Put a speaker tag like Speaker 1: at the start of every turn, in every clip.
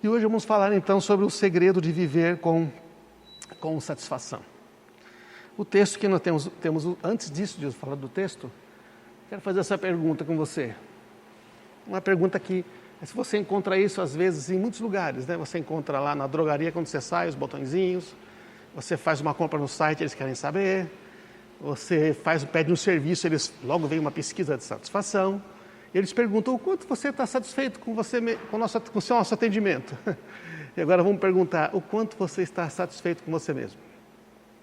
Speaker 1: E hoje vamos falar então sobre o segredo de viver com satisfação. O texto que nós temos, antes disso, de eu falar do texto, quero fazer essa pergunta com você. Uma pergunta que, se você encontra isso às vezes em muitos lugares, né? Você encontra lá na drogaria quando você sai, os botõezinhos, você faz uma compra no site, eles querem saber, você pede um serviço, logo vem uma pesquisa de satisfação, eles perguntam o quanto você está satisfeito com o seu nosso atendimento. E agora vamos perguntar o quanto você está satisfeito com você mesmo.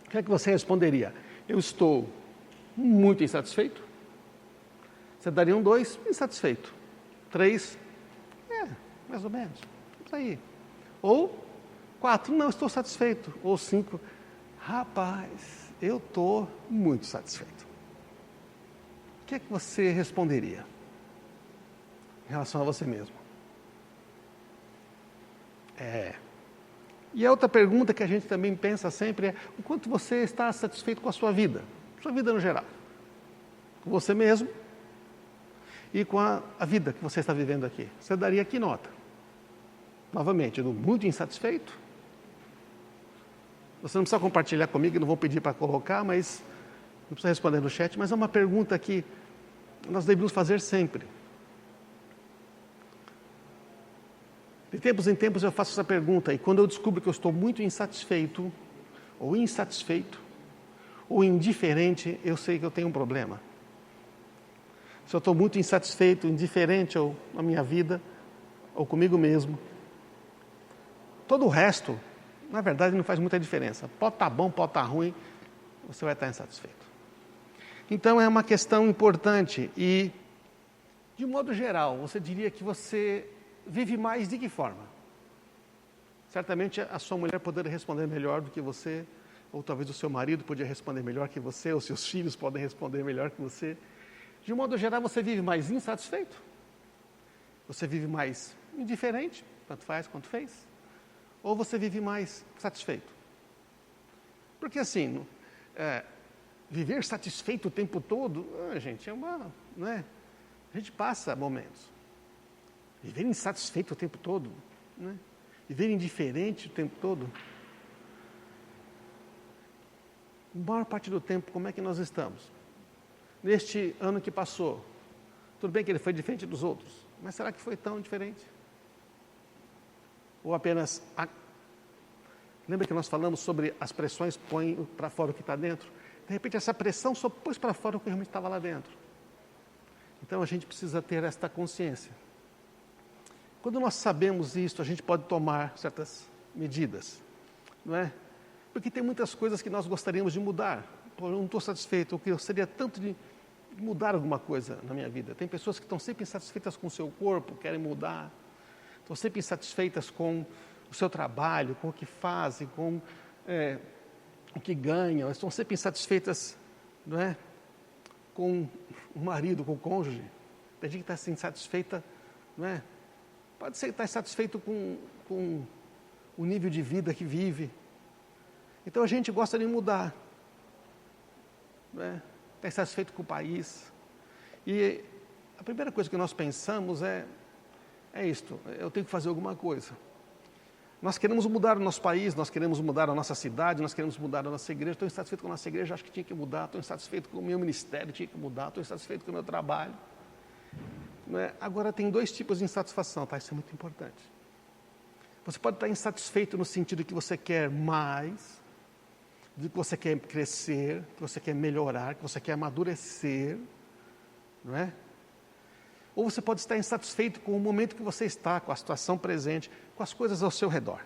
Speaker 1: O que é que você responderia? Eu estou muito insatisfeito. Você daria um 2, insatisfeito. 3, mais ou menos, isso aí. Ou 4, não, estou satisfeito. Ou 5, rapaz, eu estou muito satisfeito. O que é que você responderia em relação a você mesmo? E a outra pergunta que a gente também pensa sempre é o quanto você está satisfeito com a sua vida no geral. Com você mesmo e com a vida que você está vivendo aqui. Você daria que nota? Novamente, muito insatisfeito. Você não precisa compartilhar comigo, não vou pedir para colocar, mas não precisa responder no chat, mas é uma pergunta que nós devemos fazer sempre. De tempos em tempos eu faço essa pergunta, e quando eu descubro que eu estou muito insatisfeito, ou indiferente, eu sei que eu tenho um problema. Se eu estou muito insatisfeito, indiferente ou na minha vida, ou comigo mesmo, todo o resto, na verdade, não faz muita diferença. Pode estar bom, pode estar ruim, você vai estar insatisfeito. Então, é uma questão importante e, de modo geral, você diria que você vive mais de que forma? Certamente a sua mulher poderia responder melhor do que você, ou talvez o seu marido podia responder melhor que você, ou seus filhos podem responder melhor que você. De um modo geral, você vive mais insatisfeito? Você vive mais indiferente, tanto faz quanto fez? Ou você vive mais satisfeito? Porque assim, viver satisfeito o tempo todo, gente, não é? A gente passa momentos. Viver insatisfeito o tempo todo, né? Viver indiferente o tempo todo. A maior parte do tempo, como é que nós estamos? Neste ano que passou, tudo bem que ele foi diferente dos outros, mas será que foi tão diferente? Ou apenas... Lembra que nós falamos sobre as pressões põem para fora o que está dentro? De repente essa pressão só pôs para fora o que realmente estava lá dentro. Então a gente precisa ter esta consciência. Quando nós sabemos isso, a gente pode tomar certas medidas, não é? Porque tem muitas coisas que nós gostaríamos de mudar. Pô, eu não estou satisfeito, ou que eu gostaria tanto de mudar alguma coisa na minha vida. Tem pessoas que estão sempre insatisfeitas com o seu corpo, querem mudar. Estão sempre insatisfeitas com o seu trabalho, com o que fazem, com o que ganham. Estão sempre insatisfeitas, não é? Com o marido, com o cônjuge. Tem gente que está insatisfeita, não é? Pode ser que está insatisfeito com o nível de vida que vive. Então a gente gosta de mudar. Está insatisfeito com o país. E a primeira coisa que nós pensamos é isto: eu tenho que fazer alguma coisa. Nós queremos mudar o nosso país, nós queremos mudar a nossa cidade, nós queremos mudar a nossa igreja. Estou insatisfeito com a nossa igreja, acho que tinha que mudar. Estou insatisfeito com o meu ministério, tinha que mudar. Estou insatisfeito com o meu trabalho. Agora tem 2 tipos de insatisfação, tá? Isso é muito importante. Você pode estar insatisfeito no sentido que você quer mais, de que você quer crescer, que você quer melhorar, que você quer amadurecer, não é? Ou você pode estar insatisfeito com o momento que você está, com a situação presente, com as coisas ao seu redor.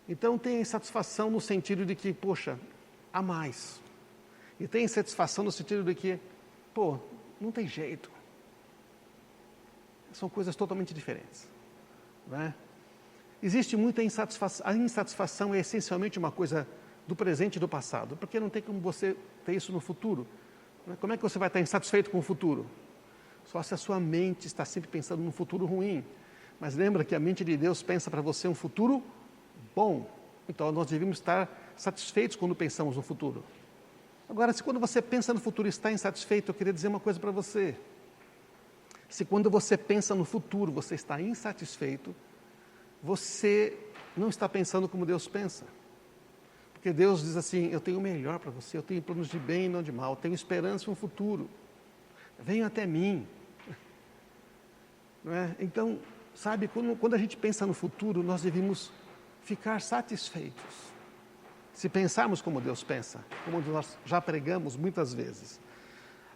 Speaker 1: Então tem insatisfação no sentido de que, poxa, há mais. E tem insatisfação no sentido de que, não tem jeito. São coisas totalmente diferentes, não é? Existe muita insatisfação. A insatisfação é essencialmente uma coisa do presente e do passado, porque não tem como você ter isso no futuro. Como é que você vai estar insatisfeito com o futuro? Só se a sua mente está sempre pensando num futuro ruim. Mas lembra que a mente de Deus pensa para você um futuro bom. Então nós devemos estar satisfeitos quando pensamos no futuro. Agora, se quando você pensa no futuro e está insatisfeito, eu queria dizer uma coisa para você. Se quando você pensa no futuro, você está insatisfeito, você não está pensando como Deus pensa. Porque Deus diz assim, eu tenho o melhor para você, eu tenho planos de bem e não de mal, eu tenho esperança e um futuro. Venham até mim. Não é? Então, sabe, quando a gente pensa no futuro, nós devemos ficar satisfeitos. Se pensarmos como Deus pensa, como nós já pregamos muitas vezes.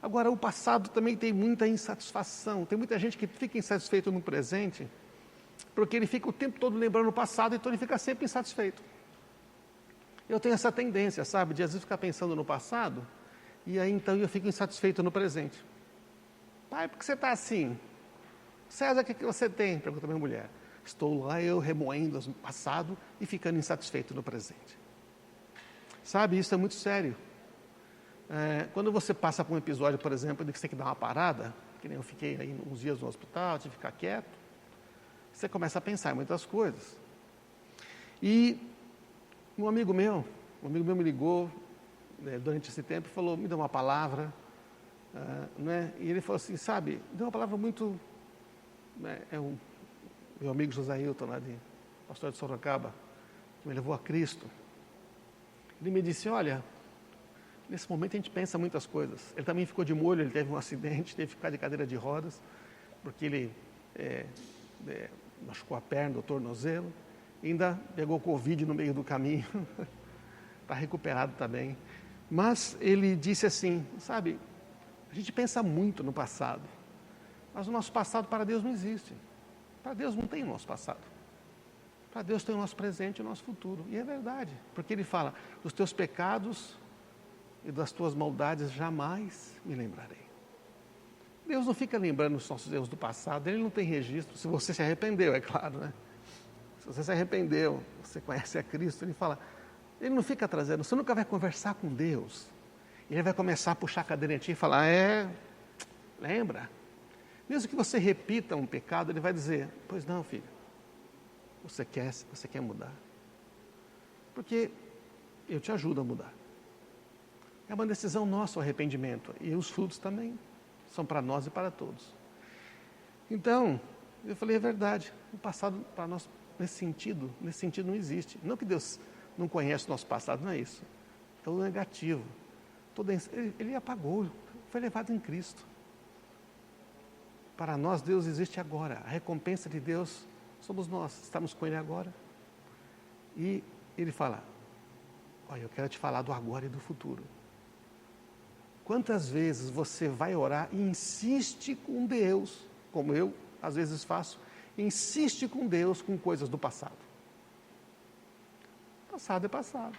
Speaker 1: Agora, o passado também tem muita insatisfação. Tem muita gente que fica insatisfeito no presente, porque ele fica o tempo todo lembrando o passado, então ele fica sempre insatisfeito. Eu tenho essa tendência, sabe, de às vezes ficar pensando no passado, e aí então eu fico insatisfeito no presente. Pai, por que você está assim? César, o que você tem? Pergunta a minha mulher. Estou lá, eu remoendo o passado e ficando insatisfeito no presente. Sabe, isso é muito sério. Quando você passa por um episódio, por exemplo, de que você tem que dar uma parada, que nem eu fiquei aí uns dias no hospital, tive que ficar quieto, você começa a pensar em muitas coisas. E um amigo meu me ligou durante esse tempo e falou, me deu uma palavra, né? E ele falou assim, sabe, deu uma palavra muito... o meu amigo José Hilton, lá de pastor de Sorocaba, que me levou a Cristo. Ele me disse, olha, nesse momento a gente pensa muitas coisas. Ele também ficou de molho, ele teve um acidente, teve que ficar de cadeira de rodas, porque ele machucou a perna, o tornozelo, ainda pegou Covid no meio do caminho, está recuperado também. Mas ele disse assim, sabe, a gente pensa muito no passado, mas o nosso passado para Deus não existe. Para Deus não tem o nosso passado. Para Deus tem o nosso presente e o nosso futuro. E é verdade, porque Ele fala, dos teus pecados e das tuas maldades jamais me lembrarei. Deus não fica lembrando os nossos erros do passado, Ele não tem registro. Se você se arrependeu, é claro, né? Se você se arrependeu, você conhece a Cristo, Ele fala, Ele não fica trazendo, você nunca vai conversar com Deus. Ele vai começar a puxar a cadeira em ti e falar, lembra? Mesmo que você repita um pecado, Ele vai dizer, pois não, filho, você quer mudar? Porque eu te ajudo a mudar. É uma decisão nossa o arrependimento, e os frutos também são para nós e para todos. Então, eu falei, é verdade, o passado para nós, nesse sentido não existe. Não que Deus não conhece o nosso passado, não é isso. É o negativo. Ele apagou, foi levado em Cristo. Para nós, Deus existe agora. A recompensa de Deus somos nós, estamos com Ele agora. E Ele fala, olha, eu quero te falar do agora e do futuro. Quantas vezes você vai orar e insiste com Deus, como eu às vezes faço, insiste com Deus com coisas do passado. Passado é passado.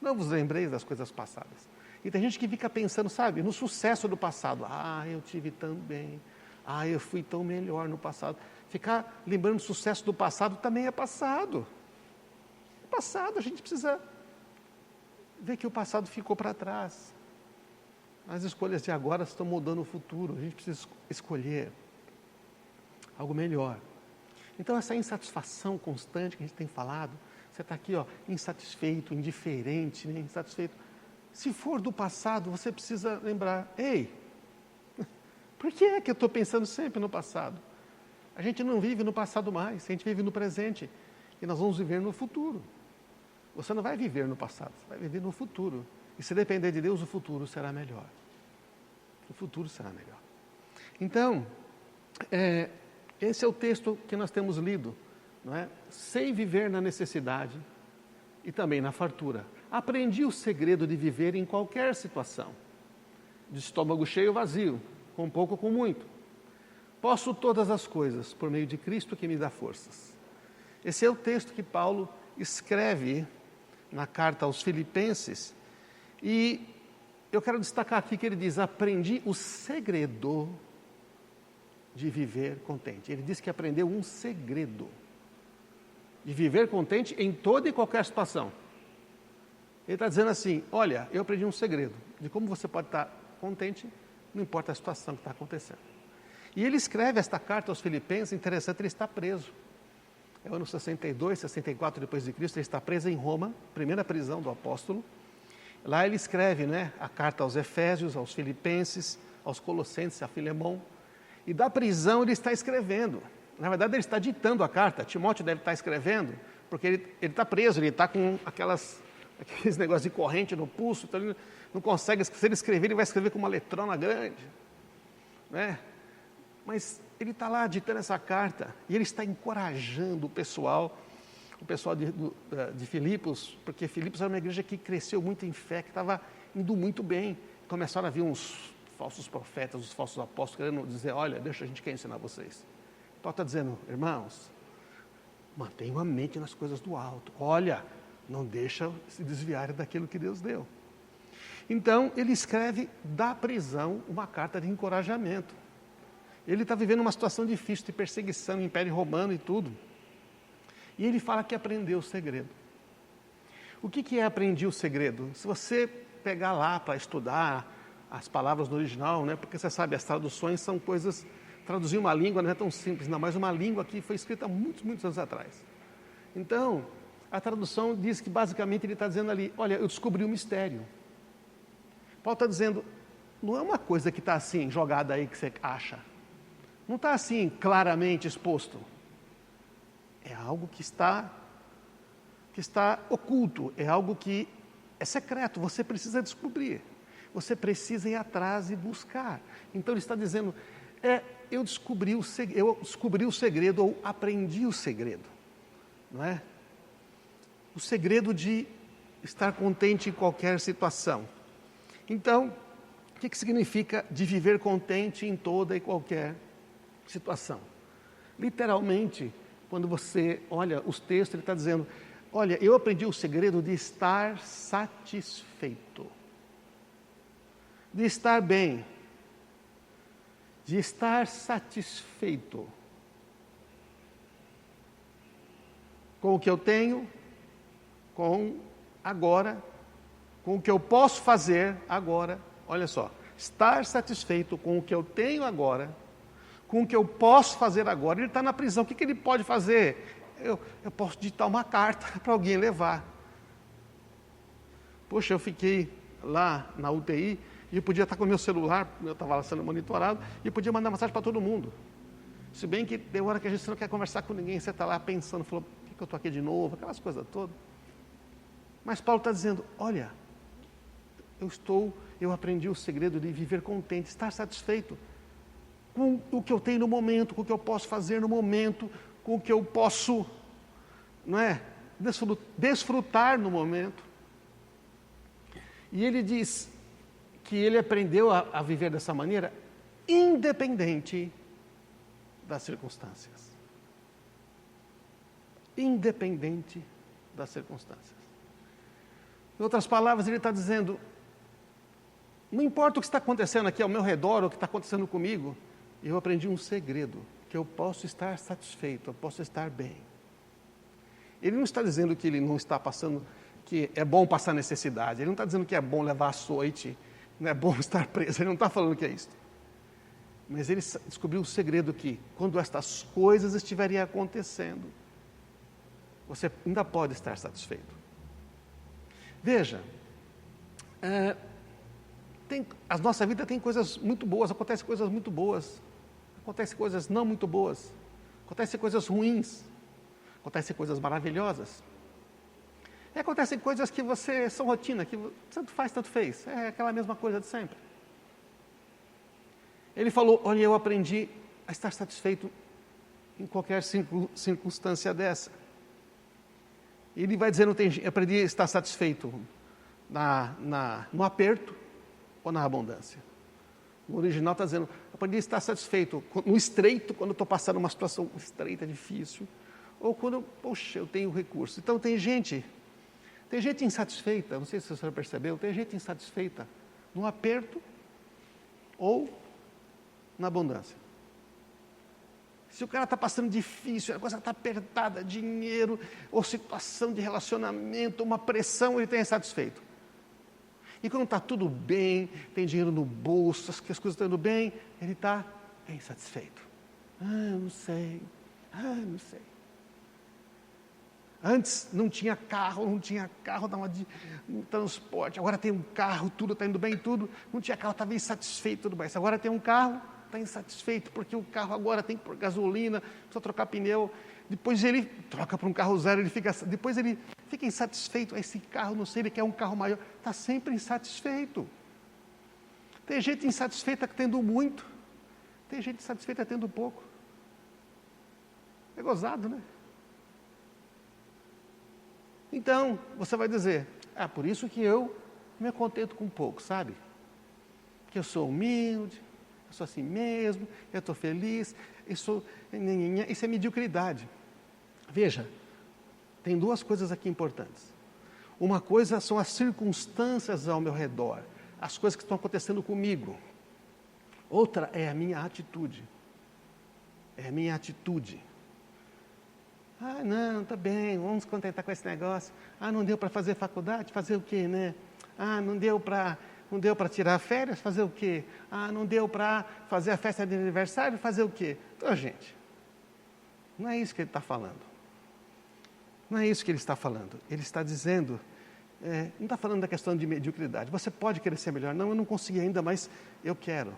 Speaker 1: Não vos lembreis das coisas passadas. E tem gente que fica pensando, sabe, no sucesso do passado. Eu tive tão bem. Eu fui tão melhor no passado. Ficar lembrando do sucesso do passado também é passado. É passado, a gente precisa ver que o passado ficou para trás. As escolhas de agora estão mudando o futuro. A gente precisa escolher algo melhor. Então, essa insatisfação constante que a gente tem falado, você está aqui, insatisfeito, indiferente, né? Insatisfeito. Se for do passado, você precisa lembrar, ei, por que é que eu estou pensando sempre no passado? A gente não vive no passado mais, a gente vive no presente. E nós vamos viver no futuro. Você não vai viver no passado, você vai viver no futuro. E se depender de Deus, o futuro será melhor. O futuro será melhor. Então, esse é o texto que nós temos lido, não é? Sei viver na necessidade e também na fartura. Aprendi o segredo de viver em qualquer situação. De estômago cheio ou vazio, com pouco ou com muito. Posso todas as coisas por meio de Cristo que me dá forças. Esse é o texto que Paulo escreve na carta aos Filipenses. E eu quero destacar aqui que ele diz, aprendi o segredo de viver contente. Ele diz que aprendeu um segredo de viver contente em toda e qualquer situação. Ele está dizendo assim, olha, eu aprendi um segredo de como você pode estar contente, não importa a situação que está acontecendo. E ele escreve esta carta aos Filipenses, interessante, ele está preso. É o ano 62, 64 depois de Cristo, ele está preso em Roma, primeira prisão do apóstolo. Lá ele escreve, a carta aos Efésios, aos Filipenses, aos Colossenses, a Filemão. E da prisão ele está escrevendo. Na verdade, ele está ditando a carta. Timóteo deve estar escrevendo, porque ele está preso, ele está com aqueles negócios de corrente no pulso, então ele não consegue, se ele escrever, ele vai escrever com uma letrona grande, né? Mas ele está lá ditando essa carta, e ele está encorajando o pessoal de Filipos, porque Filipos era uma igreja que cresceu muito em fé, que estava indo muito bem. Começaram a vir uns falsos profetas, os falsos apóstolos, querendo dizer, olha, deixa a gente quer ensinar vocês. Paulo está dizendo, irmãos, mantenham a mente nas coisas do alto. Olha, não deixa se desviarem daquilo que Deus deu. Então, ele escreve da prisão uma carta de encorajamento. Ele está vivendo uma situação difícil de perseguição, Império Romano e tudo. E ele fala que aprendeu o segredo. O que é aprender o segredo? Se você pegar lá para estudar as palavras no original, né, porque você sabe, as traduções são coisas... Traduzir uma língua não é tão simples, não, mas uma língua que foi escrita há muitos anos atrás. Então, a tradução diz que basicamente ele está dizendo ali, olha, eu descobri um mistério. Paulo está dizendo, não é uma coisa que está assim, jogada aí que você acha. Não está assim, claramente exposto. É algo que está oculto, é algo que é secreto, você precisa descobrir. Você precisa ir atrás e buscar. Então ele está dizendo, eu descobri o segredo, ou aprendi o segredo, não é? O segredo de estar contente em qualquer situação. Então, o que significa de viver contente em toda e qualquer situação? Literalmente, quando você olha os textos, ele está dizendo, olha, eu aprendi o segredo de estar satisfeito, de estar bem, de estar satisfeito com o que eu tenho, com agora, com o que eu posso fazer agora. Olha só, estar satisfeito com o que eu tenho agora, com o que eu posso fazer agora. Ele está na prisão, o que ele pode fazer? Eu posso ditar uma carta para alguém levar. Poxa, eu fiquei lá na UTI, e eu podia estar com o meu celular, eu estava lá sendo monitorado, e eu podia mandar mensagem para todo mundo. Se bem que tem hora que a gente não quer conversar com ninguém, você está lá pensando, falou, por que eu estou aqui de novo? Aquelas coisas todas. Mas Paulo está dizendo, olha, eu aprendi o segredo de viver contente, estar satisfeito com o que eu tenho no momento, com o que eu posso fazer no momento, com o que eu posso, não é, desfrutar no momento. E ele diz que ele aprendeu a viver dessa maneira, independente das circunstâncias. Independente das circunstâncias. Em outras palavras, ele está dizendo, não importa o que está acontecendo aqui ao meu redor, ou o que está acontecendo comigo, eu aprendi um segredo, que eu posso estar satisfeito, eu posso estar bem. Ele não está dizendo que ele não está passando, que é bom passar necessidade, ele não está dizendo que é bom levar açoite, não é bom estar preso, ele não está falando que é isso. Mas ele descobriu o segredo que, quando estas coisas estiverem acontecendo, você ainda pode estar satisfeito. Veja, a nossa vida tem coisas muito boas, acontecem coisas muito boas, acontecem coisas não muito boas, acontecem coisas ruins, acontecem coisas maravilhosas. E acontecem coisas que são rotina, que tanto faz, tanto fez. É aquela mesma coisa de sempre. Ele falou, olha, eu aprendi a estar satisfeito em qualquer circunstância dessa. Ele vai dizendo, eu aprendi a estar satisfeito no aperto ou na abundância. No original está dizendo, eu aprendi a estar satisfeito no estreito, quando eu estou passando uma situação estreita, difícil, ou quando, eu tenho recurso. Então tem gente insatisfeita, não sei se você já percebeu, tem gente insatisfeita no aperto ou na abundância. Se o cara está passando difícil, a coisa está apertada, dinheiro, ou situação de relacionamento, uma pressão, ele está insatisfeito. E quando está tudo bem, tem dinheiro no bolso, as coisas estão indo bem, ele está insatisfeito. Não sei. Antes não tinha carro, dava de transporte. Agora tem um carro, tudo está indo bem, tudo. Não tinha carro, estava insatisfeito, tudo bem. Agora tem um carro, está insatisfeito porque o carro agora tem que pôr gasolina, precisa trocar pneu. Depois ele troca para um carro zero, depois ele fica insatisfeito. Esse carro, não sei, ele quer um carro maior. Está sempre insatisfeito. Tem gente insatisfeita tendo muito. Tem gente insatisfeita tendo pouco. É gozado, né? Então, você vai dizer, por isso que eu me contento com pouco, sabe? Que eu sou humilde, eu sou assim mesmo, eu estou feliz, isso é mediocridade. Veja, tem duas coisas aqui importantes. Uma coisa são as circunstâncias ao meu redor, as coisas que estão acontecendo comigo. Outra é a minha atitude. É a minha atitude. Não, tá bem, vamos nos contentar com esse negócio. Não deu para fazer faculdade? Fazer o quê, né? Não deu para tirar férias? Fazer o quê? Não deu para fazer a festa de aniversário? Fazer o quê? Então, gente, não é isso que ele está falando. Não é isso que ele está falando. Ele está dizendo, não está falando da questão de mediocridade. Você pode querer ser melhor. Não, eu não consegui ainda, mas eu quero.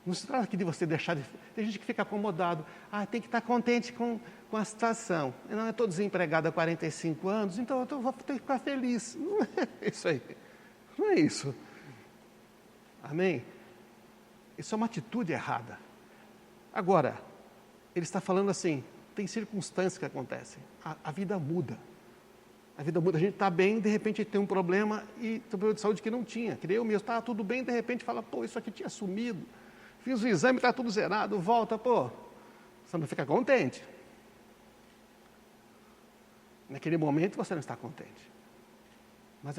Speaker 1: Não se trata aqui de você deixar de... Tem gente que fica acomodado. Tem que estar contente com a situação. Eu não estou desempregado há 45 anos, então eu vou ter que ficar feliz. Não é isso aí. Não é isso. Amém? Isso é uma atitude errada. Agora, ele está falando assim, tem circunstâncias que acontecem. A vida muda. A vida muda. A gente está bem, de repente tem um problema e tem um problema de saúde que não tinha. Que nem eu mesmo, estava tudo bem, de repente fala, isso aqui tinha sumido. Fiz o exame, está tudo zerado, volta, você não fica contente. Naquele momento você não está contente. Mas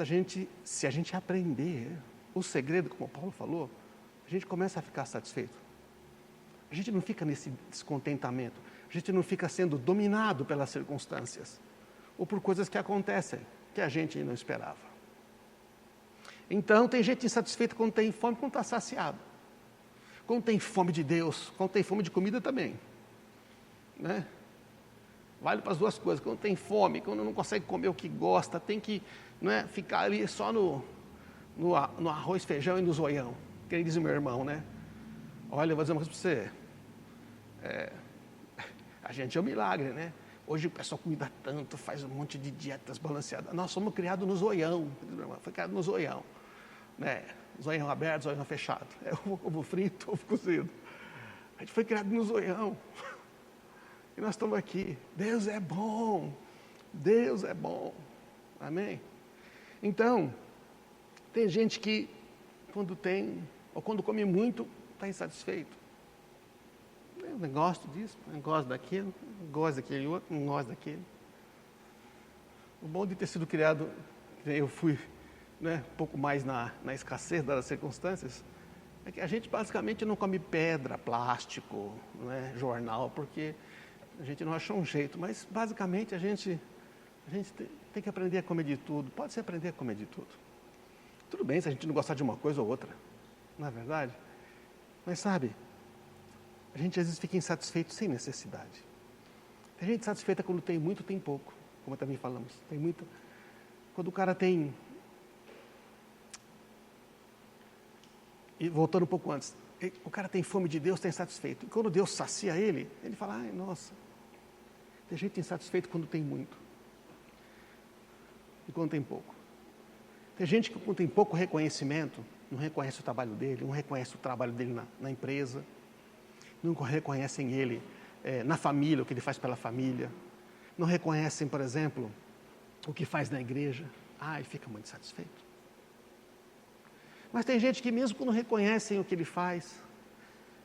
Speaker 1: se a gente aprender o segredo, como o Paulo falou, a gente começa a ficar satisfeito. A gente não fica nesse descontentamento. A gente não fica sendo dominado pelas circunstâncias. Ou por coisas que acontecem, que a gente não esperava. Então, tem gente insatisfeita quando tem fome, quando está saciado. Quando tem fome de Deus, quando tem fome de comida também. Né? Vale para as duas coisas. Quando tem fome, quando não consegue comer o que gosta, tem que ficar ali só no arroz, feijão e no zoião. Que nem diz o meu irmão, né? Olha, eu vou dizer uma coisa para você. A gente é um milagre, né? Hoje o pessoal cuida tanto, faz um monte de dietas balanceadas. Nós somos criados no zoião. Foi criado no zoião. Né? Zoião aberto, zoião fechado. É ovo frito, ovo cozido. A gente foi criado no zoião. E nós estamos aqui. Deus é bom. Deus é bom. Amém? Então, tem gente que, quando tem, ou quando come muito, está insatisfeito. Eu não gosto disso, não gosto daquilo, não gosto daquele outro, não gosto daquele. O bom de ter sido criado, eu fui um pouco mais na escassez das circunstâncias, é que a gente basicamente não come pedra, plástico, jornal, porque a gente não achou um jeito, mas basicamente a gente tem que aprender a comer de tudo. Pode ser aprender a comer de tudo. Tudo bem se a gente não gostar de uma coisa ou outra, não é verdade? Mas sabe, a gente às vezes fica insatisfeito sem necessidade. Tem gente satisfeita quando tem muito, tem pouco, como também falamos. Tem muito. Quando o cara tem... E voltando um pouco antes, o cara tem fome de Deus, está insatisfeito. E quando Deus sacia ele fala, nossa, tem gente insatisfeito quando tem muito. E quando tem pouco. Tem gente que quando tem pouco reconhecimento, não reconhece o trabalho dele, não reconhece o trabalho dele na empresa, não reconhecem ele na família, o que ele faz pela família, não reconhecem, por exemplo, o que faz na igreja. E fica muito satisfeito. Mas tem gente que mesmo quando reconhecem o que ele faz,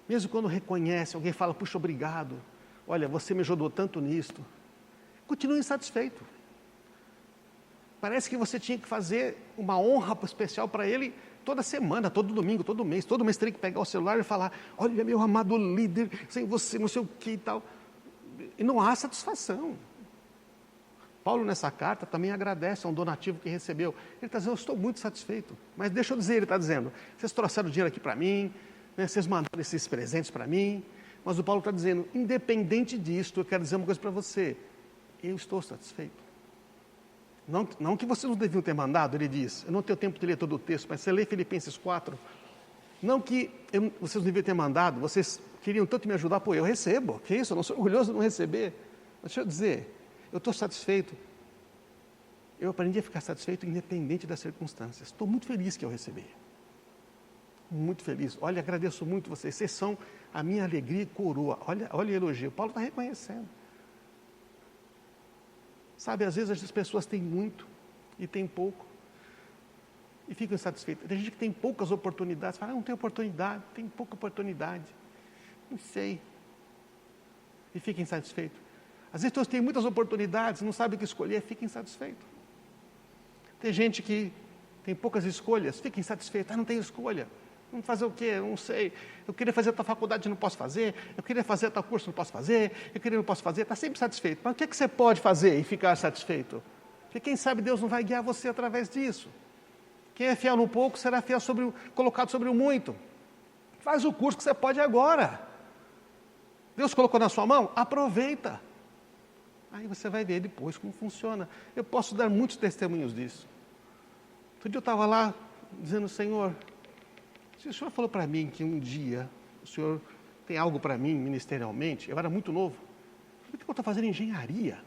Speaker 1: mesmo quando reconhece, alguém fala, puxa, obrigado, olha, você me ajudou tanto nisto, continua insatisfeito. Parece que você tinha que fazer uma honra especial para ele toda semana, todo domingo, todo mês teria que pegar o celular e falar, olha, meu amado líder, sem você, não sei o que e tal. E não há satisfação. Paulo, nessa carta, também agradece a um donativo que recebeu. Ele está dizendo, eu estou muito satisfeito. Mas deixa eu dizer, ele está dizendo, vocês trouxeram dinheiro aqui para mim, vocês mandaram esses presentes para mim, mas o Paulo está dizendo, independente disso, eu quero dizer uma coisa para você, eu estou satisfeito. Não que vocês não deviam ter mandado, ele diz, eu não tenho tempo de ler todo o texto, mas você lê Filipenses 4, Não que vocês não deviam ter mandado, vocês queriam tanto me ajudar, pô, eu recebo, que isso, eu não sou orgulhoso de não receber. Mas deixa eu dizer, eu estou satisfeito. Eu aprendi a ficar satisfeito independente das circunstâncias. Estou muito feliz que eu recebi. Muito feliz. Olha, agradeço muito vocês. Vocês são a minha alegria e coroa. Olha o elogio. Paulo está reconhecendo. Sabe, às vezes as pessoas têm muito e têm pouco. E ficam insatisfeitas. Tem gente que tem poucas oportunidades. Fala, não tem oportunidade, tem pouca oportunidade. Não sei. E fica insatisfeito. Às vezes pessoas têm muitas oportunidades, não sabem o que escolher, fica insatisfeito. Tem gente que tem poucas escolhas, fica insatisfeito. Não tenho escolha. Vamos fazer o quê? Não sei. Eu queria fazer tal faculdade, não posso fazer. Eu queria fazer tal curso, não posso fazer. Não posso fazer. Está sempre satisfeito. Mas o que você pode fazer e ficar satisfeito? Porque quem sabe Deus não vai guiar você através disso. Quem é fiel no pouco será fiel colocado sobre o muito. Faz o curso que você pode agora. Deus colocou na sua mão? Aproveita. Aí você vai ver depois como funciona. Eu posso dar muitos testemunhos disso. Outro dia eu estava lá dizendo, Senhor, se o Senhor falou para mim que um dia o Senhor tem algo para mim ministerialmente, eu era muito novo, por que eu estou fazendo engenharia?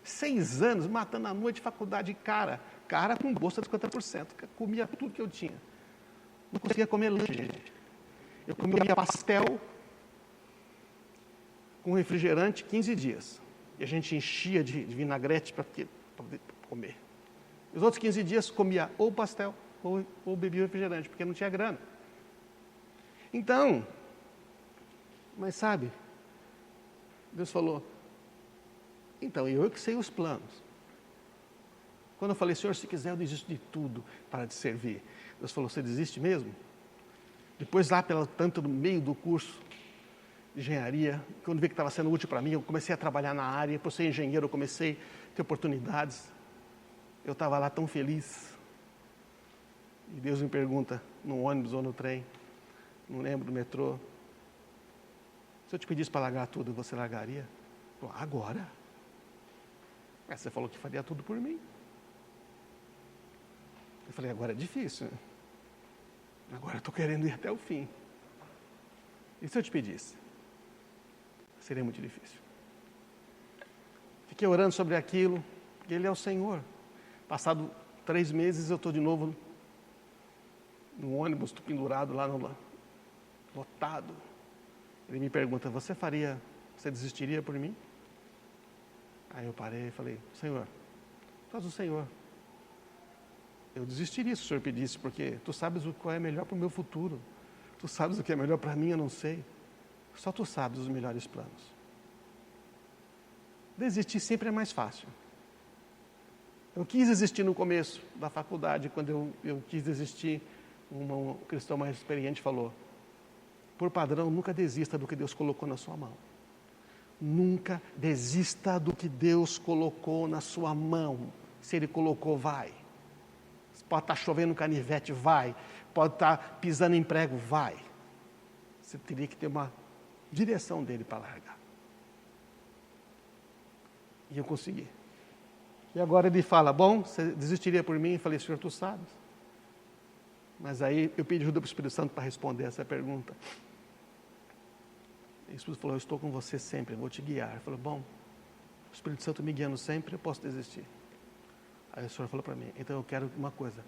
Speaker 1: 6 anos, matando a noite, faculdade, cara com bolsa de 50%, comia tudo que eu tinha. Não conseguia comer lanche, gente. Eu comia pastel com refrigerante 15 dias. E a gente enchia de vinagrete para comer. Os outros 15 dias comia ou pastel ou bebia refrigerante, porque não tinha grana. Então, mas sabe, Deus falou, então, eu que sei os planos. Quando eu falei, Senhor, se quiser eu desisto de tudo para te servir. Deus falou, você desiste mesmo? Depois lá, tanto no meio do curso de engenharia, quando vi que estava sendo útil para mim, eu comecei a trabalhar na área, por ser engenheiro eu comecei a ter oportunidades. Eu estava lá tão feliz. E Deus me pergunta, no ônibus ou no trem, não lembro, do metrô, se eu te pedisse para largar tudo, você largaria? Falei, agora? Mas você falou que faria tudo por mim. Eu falei, agora é difícil. Agora eu estou querendo ir até o fim. E se eu te pedisse? Seria muito difícil. Fiquei orando sobre aquilo, e Ele é o Senhor. Passado 3 meses, eu estou de novo no ônibus, pendurado lá lotado. Ele me pergunta, você desistiria por mim? Aí eu parei e falei, Senhor, faz o Senhor. Eu desistiria se o Senhor pedisse, porque Tu sabes o que é melhor para o meu futuro. Tu sabes o que é melhor para mim, eu não sei. Só Tu sabes os melhores planos. Desistir sempre é mais fácil. Eu quis desistir no começo da faculdade, quando eu quis desistir, um cristão mais experiente falou, por padrão, nunca desista do que Deus colocou na sua mão. Nunca desista do que Deus colocou na sua mão. Se Ele colocou, vai. Pode estar chovendo canivete, vai. Pode estar pisando em prego, vai. Você teria que ter uma direção dele para largar. E eu consegui. E agora ele fala, bom, você desistiria por mim? Eu falei, Senhor, Tu sabes. Mas aí eu pedi ajuda para o Espírito Santo para responder essa pergunta. E o Espírito falou, eu estou com você sempre, eu vou te guiar. Ele falou, bom, o Espírito Santo me guiando sempre, eu posso desistir. Aí o Senhor falou para mim, então eu quero uma coisa,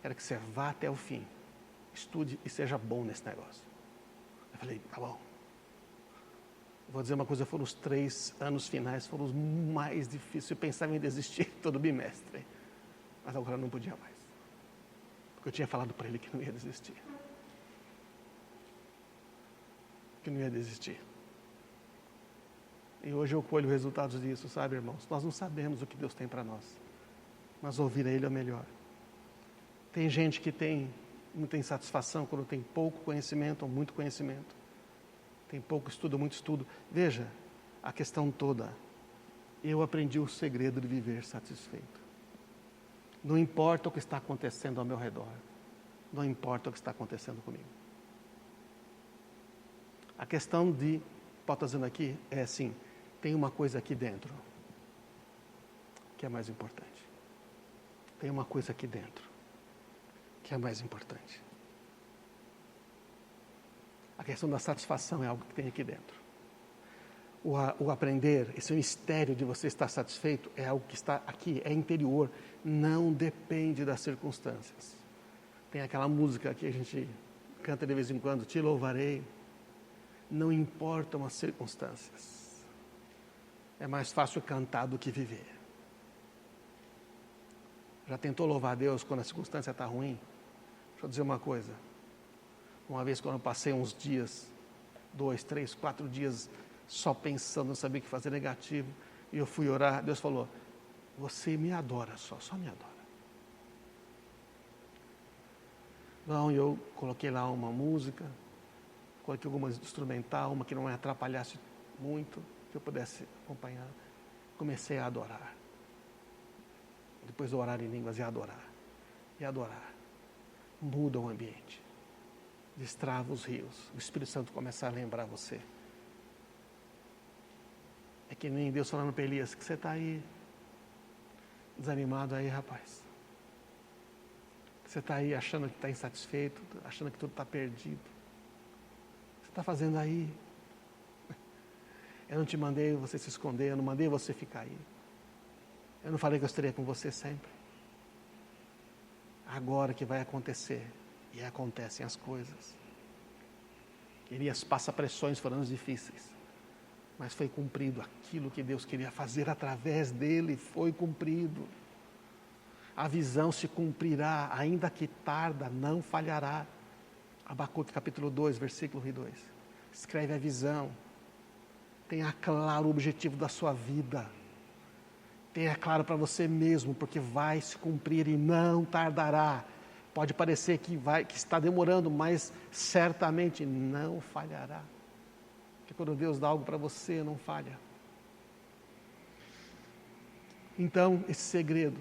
Speaker 1: quero que você vá até o fim, estude e seja bom nesse negócio. Eu falei, tá bom. Vou dizer uma coisa, foram os 3 anos finais, foram os mais difíceis, eu pensava em desistir todo bimestre, mas agora não podia mais, porque eu tinha falado para ele que não ia desistir. Que não ia desistir. E hoje eu colho os resultados disso, sabe, irmãos? Nós não sabemos o que Deus tem para nós, mas ouvir a Ele é o melhor. Tem gente que tem muita insatisfação quando tem pouco conhecimento ou muito conhecimento. Tem pouco estudo, muito estudo. Veja, a questão toda, eu aprendi o segredo de viver satisfeito. Não importa o que está acontecendo ao meu redor, não importa o que está acontecendo comigo. A questão de, Paulo está dizendo aqui, é assim, tem uma coisa aqui dentro, que é mais importante. Tem uma coisa aqui dentro, que é mais importante. A questão da satisfação é algo que tem aqui dentro. O aprender, esse mistério de você estar satisfeito, é algo que está aqui, é interior, não depende das circunstâncias. Tem aquela música que a gente canta de vez em quando, te louvarei, não importam as circunstâncias. É mais fácil cantar do que viver. Já tentou louvar a Deus quando a circunstância está ruim? Deixa eu dizer uma coisa. Uma vez quando eu passei uns dias, 2, 3, 4 dias, só pensando, não sabia o que fazer, negativo, e eu fui orar, Deus falou, você me adora só me adora. Então eu coloquei lá uma música, coloquei alguma instrumental, uma que não me atrapalhasse muito, que eu pudesse acompanhar. Comecei a adorar. Depois de orar em línguas e adorar. E adorar. Muda o ambiente. Destrava os rios. O Espírito Santo começa a lembrar você. É que nem Deus falando para Elias, que você está aí, desanimado aí, rapaz. Você está aí achando que está insatisfeito, achando que tudo está perdido. O que você está fazendo aí? Eu não te mandei você se esconder, eu não mandei você ficar aí. Eu não falei que eu estaria com você sempre. Agora que vai acontecer, e acontecem as coisas. Elias passa pressões, foram anos difíceis. Mas foi cumprido aquilo que Deus queria fazer através dele, foi cumprido. A visão se cumprirá, ainda que tarda, não falhará. Abacuque capítulo 2, versículo 2. Escreve a visão. Tenha claro o objetivo da sua vida. Tenha claro para você mesmo, porque vai se cumprir e não tardará. Pode parecer que está demorando, mas certamente não falhará. Porque quando Deus dá algo para você, não falha. Então, esse segredo,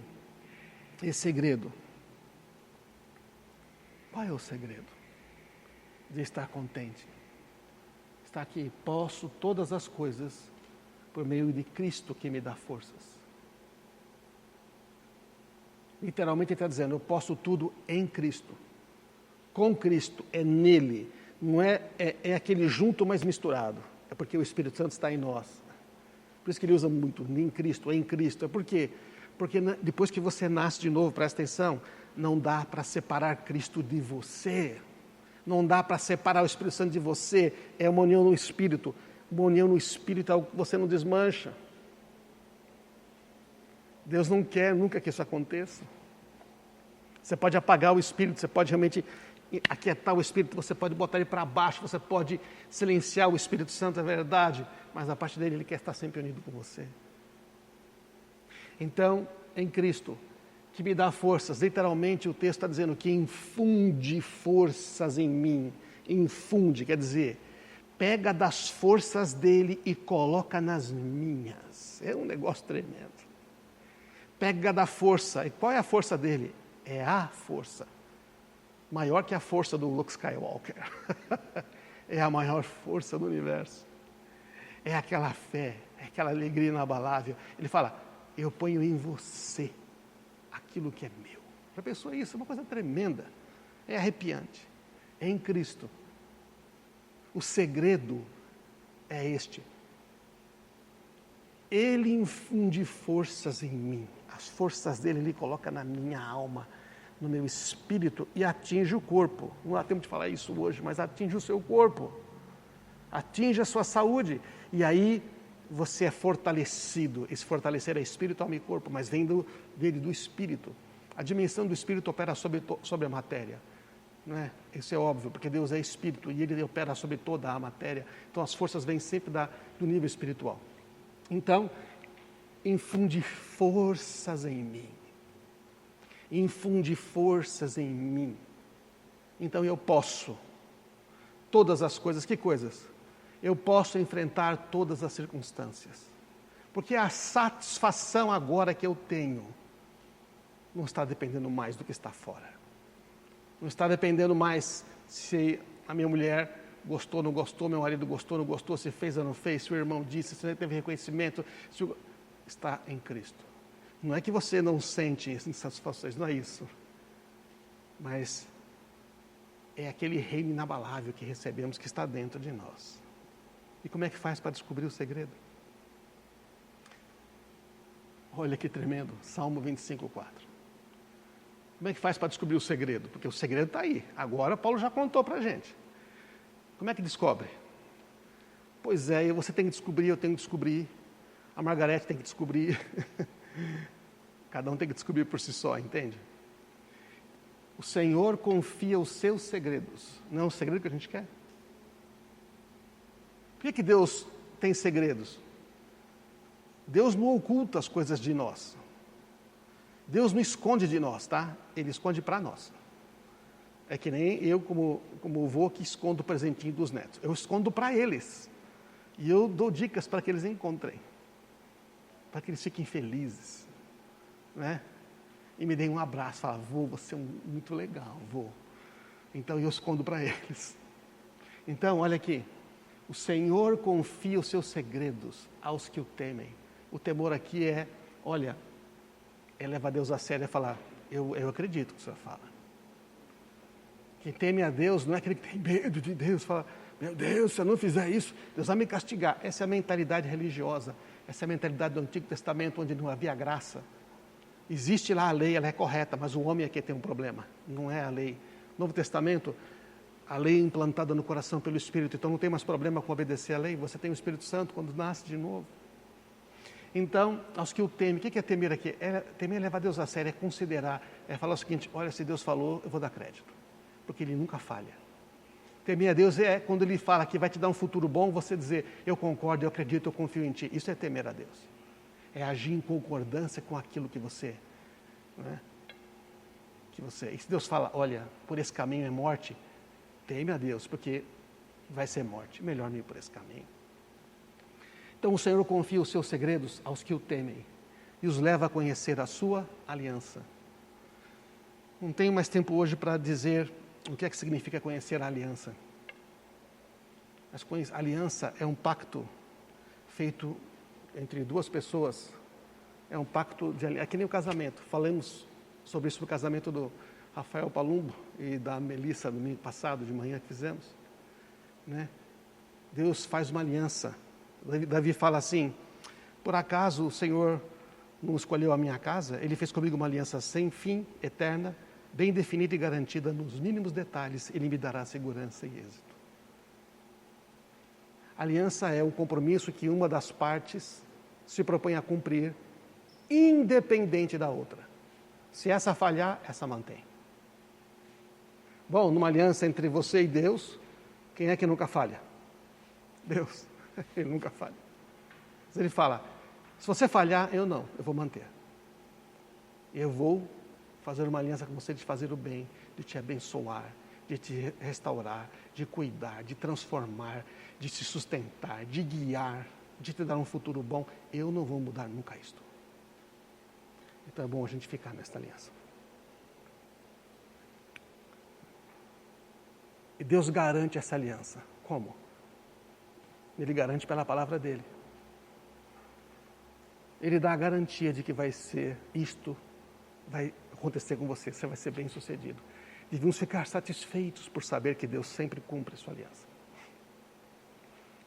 Speaker 1: qual é o segredo de estar contente? Está aqui, posso todas as coisas por meio de Cristo que me dá forças. Literalmente ele está dizendo, eu posso tudo em Cristo. Com Cristo, é nele. Não é aquele junto, mas misturado. É porque o Espírito Santo está em nós. Por isso que ele usa muito, em Cristo, em Cristo. É por quê? Porque depois que você nasce de novo, presta atenção, não dá para separar Cristo de você. Não dá para separar o Espírito Santo de você. É uma união no Espírito. Uma união no Espírito é algo que você não desmancha. Deus não quer nunca que isso aconteça. Você pode apagar o Espírito, você pode realmente aquietar o Espírito, você pode botar ele para baixo, você pode silenciar o Espírito Santo, é verdade, mas a parte dele ele quer estar sempre unido com você. Então, em Cristo, que me dá forças, literalmente o texto está dizendo que infunde forças em mim, infunde, quer dizer, pega das forças dele e coloca nas minhas, é um negócio tremendo. Pega da força, e qual é a força dele? É a força. Maior que a força do Luke Skywalker. É a maior força do universo. É aquela fé, é aquela alegria inabalável. Ele fala, eu ponho em você aquilo que é meu. Já pensou isso? É uma coisa tremenda. É arrepiante. É em Cristo. O segredo é este. Ele infunde forças em mim. As forças dele ele coloca na minha alma, no meu espírito e atinge o corpo. Não há tempo de falar isso hoje, mas atinge o seu corpo. Atinge a sua saúde. E aí você é fortalecido. Esse fortalecer é espírito, alma e corpo, mas vem do espírito. A dimensão do espírito opera sobre a matéria. Não é? Isso é óbvio, porque Deus é espírito e ele opera sobre toda a matéria. Então as forças vêm sempre do nível espiritual. Então, infunde forças em mim. Infunde forças em mim. Então eu posso todas as coisas. Que coisas? Eu posso enfrentar todas as circunstâncias. Porque a satisfação agora que eu tenho não está dependendo mais do que está fora. Não está dependendo mais se a minha mulher gostou, não gostou, meu marido gostou, não gostou, se fez ou não fez, se o irmão disse, se teve reconhecimento. Está em Cristo. Não é que você não sente insatisfações, não é isso. Mas é aquele reino inabalável que recebemos, que está dentro de nós. E como é que faz para descobrir o segredo? Olha que tremendo, Salmo 25:4. Como é que faz para descobrir o segredo? Porque o segredo está aí. Agora Paulo já contou para a gente. Como é que descobre? Pois é, você tem que descobrir, eu tenho que descobrir, a Margarete tem que descobrir. Cada um tem que descobrir por si só, entende? O Senhor confia os seus segredos. Não é um segredo que a gente quer? Por que Deus tem segredos? Deus não oculta as coisas de nós. Deus não esconde de nós, tá? Ele esconde para nós. É que nem eu, como avô, que escondo o presentinho dos netos. Eu escondo para eles. E eu dou dicas para que eles encontrem. Para que eles fiquem felizes. Né? E me deem um abraço. Falam, vô, você é muito legal, vô. Então eu escondo para eles. Então, olha aqui. O Senhor confia os seus segredos aos que o temem. O temor aqui é, olha, é levar Deus a sério, é falar, eu acredito que o Senhor fala. Quem teme a Deus não é aquele que tem medo de Deus, fala, meu Deus, se eu não fizer isso, Deus vai me castigar. Essa é a mentalidade religiosa, essa é a mentalidade do Antigo Testamento, onde não havia graça. Existe lá a lei, ela é correta, mas o homem é que tem um problema, não é a lei. No Novo Testamento, a lei é implantada no coração pelo Espírito, então não tem mais problema com obedecer a lei, você tem o Espírito Santo quando nasce de novo. Então, aos que o temem, o que é temer aqui? Temer é levar Deus a sério, é considerar, é falar o seguinte, olha, se Deus falou, eu vou dar crédito, porque Ele nunca falha. Temer a Deus é quando Ele fala que vai te dar um futuro bom, você dizer, eu concordo, eu acredito, eu confio em Ti. Isso é temer a Deus. É agir em concordância com aquilo que você... Né? E se Deus fala, olha, por esse caminho é morte, teme a Deus, porque vai ser morte, melhor não ir por esse caminho. Então o Senhor confia os seus segredos aos que o temem e os leva a conhecer a sua aliança. Não tenho mais tempo hoje para dizer o que é que significa conhecer a aliança. Mas aliança é um pacto feito entre duas pessoas. É um pacto de aliança, é que nem o casamento. Falamos sobre isso no casamento do Rafael Palumbo e da Melissa no domingo passado, de manhã que fizemos. Né? Deus faz uma aliança. Davi fala assim, por acaso o Senhor não escolheu a minha casa? Ele fez comigo uma aliança sem fim, eterna, bem definida e garantida nos mínimos detalhes. Ele me dará segurança e êxito. A aliança é um compromisso que uma das partes se propõe a cumprir, independente da outra. Se essa falhar, essa mantém. Bom, numa aliança entre você e Deus, quem é que nunca falha? Deus. Ele nunca falha. Mas Ele fala, se você falhar, eu vou manter. Eu vou fazer uma aliança com você de fazer o bem, de te abençoar, de te restaurar, de cuidar, de transformar, de te sustentar, de guiar, de te dar um futuro bom. Eu não vou mudar nunca isto. Então é bom a gente ficar nesta aliança. E Deus garante essa aliança. Como? Ele garante pela palavra dele. Ele dá a garantia de que vai ser isto, vai acontecer com você, você vai ser bem sucedido. Devemos ficar satisfeitos por saber que Deus sempre cumpre a sua aliança.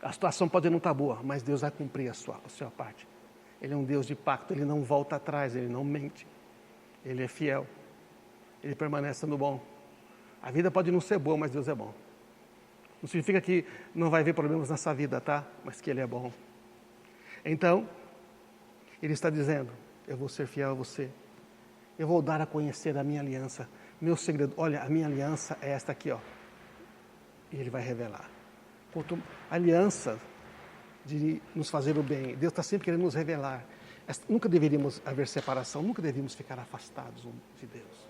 Speaker 1: A situação pode não estar boa, mas Deus vai cumprir a sua parte. Ele é um Deus de pacto, Ele não volta atrás, Ele não mente. Ele é fiel, Ele permanece no bom. A vida pode não ser boa, mas Deus é bom. Não significa que não vai haver problemas nessa vida, tá? Mas que Ele é bom. Então, Ele está dizendo, eu vou ser fiel a você. Eu vou dar a conhecer a minha aliança. Meu segredo, olha, a minha aliança é esta aqui, ó. E Ele vai revelar. Aliança de nos fazer o bem. Deus está sempre querendo nos revelar. Nunca deveríamos haver separação, nunca deveríamos ficar afastados de Deus.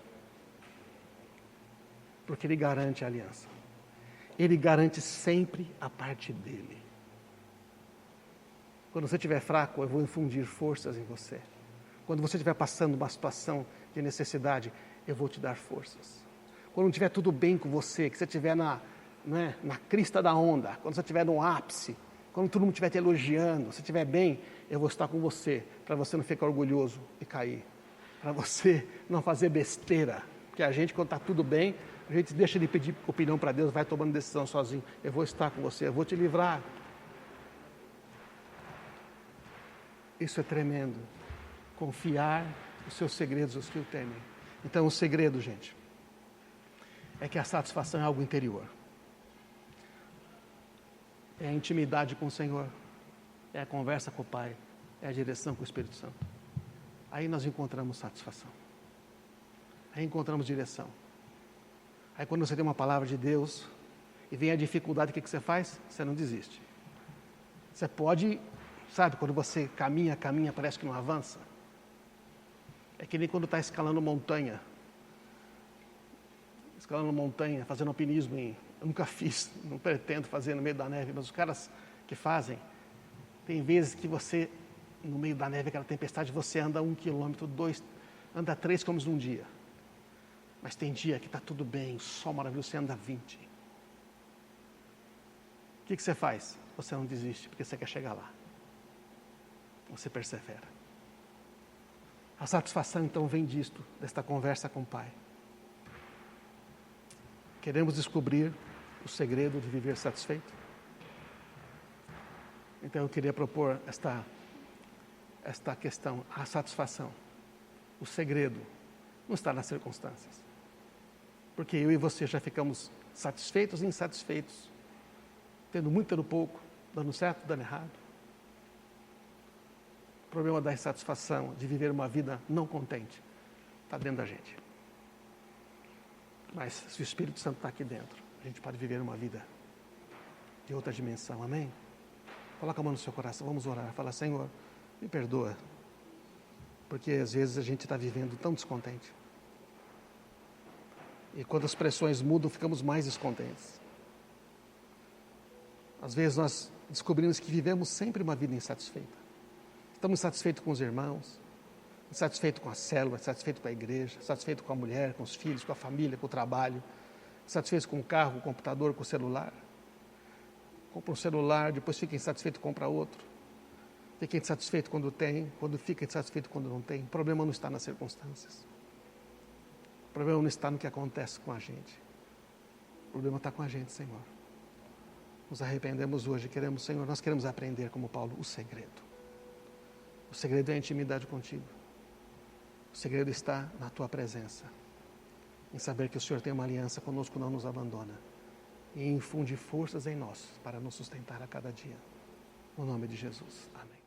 Speaker 1: Porque Ele garante a aliança. Ele garante sempre a parte dele. Quando você estiver fraco, eu vou infundir forças em você. Quando você estiver passando uma situação de necessidade, eu vou te dar forças. Quando estiver tudo bem com você, que você estiver na crista da onda, quando você estiver no ápice, quando todo mundo estiver te elogiando, se estiver bem, eu vou estar com você, para você não ficar orgulhoso e cair. Para você não fazer besteira. Porque a gente, quando está tudo bem, A gente deixa de pedir opinião para Deus, vai tomando decisão sozinho. Eu vou estar com você, eu vou te livrar. Isso é tremendo. Confiar os seus segredos aos que o temem. Então, o segredo, gente, é que a satisfação é algo interior. É a intimidade com o Senhor. É a conversa com o Pai. É a direção com o Espírito Santo. Aí nós encontramos satisfação. Aí encontramos direção. Aí quando você tem uma palavra de Deus e vem a dificuldade, o que você faz? Você não desiste. Você pode, sabe, quando você caminha, parece que não avança. É que nem quando está escalando montanha. Escalando montanha, fazendo alpinismo. Eu nunca fiz, não pretendo fazer no meio da neve, mas os caras que fazem, tem vezes que você, no meio da neve, aquela tempestade, você anda 1 quilômetro, 2, anda 3 quilômetros num dia. Mas tem dia que está tudo bem, sol maravilhoso, você anda 20. O que você faz? Você não desiste, porque você quer chegar lá. Você persevera. A satisfação, então, vem disto, desta conversa com o Pai. Queremos descobrir o segredo de viver satisfeito? Então, eu queria propor esta questão, a satisfação. O segredo não está nas circunstâncias. Porque eu e você já ficamos satisfeitos e insatisfeitos, tendo muito, tendo pouco, dando certo, dando errado. O problema da insatisfação, de viver uma vida não contente, está dentro da gente. Mas se o Espírito Santo está aqui dentro, a gente pode viver uma vida de outra dimensão, amém? Coloca a mão no seu coração, vamos orar. Fala, Senhor, me perdoa, porque às vezes a gente está vivendo tão descontente. E quando as pressões mudam, ficamos mais descontentes. Às vezes nós descobrimos que vivemos sempre uma vida insatisfeita. Estamos insatisfeitos com os irmãos, insatisfeitos com a célula, insatisfeitos com a igreja, insatisfeitos com a mulher, com os filhos, com a família, com o trabalho, insatisfeitos com o carro, com o computador, com o celular. Compra um celular, depois fica insatisfeito, compra outro. Fica insatisfeito quando tem, quando fica insatisfeito quando não tem. O problema não está nas circunstâncias. O problema não está no que acontece com a gente. O problema está com a gente, Senhor. Nos arrependemos hoje, Senhor, nós queremos aprender, como Paulo, o segredo. O segredo é a intimidade contigo. O segredo está na tua presença. Em saber que o Senhor tem uma aliança conosco, não nos abandona. E infunde forças em nós para nos sustentar a cada dia. No nome de Jesus. Amém.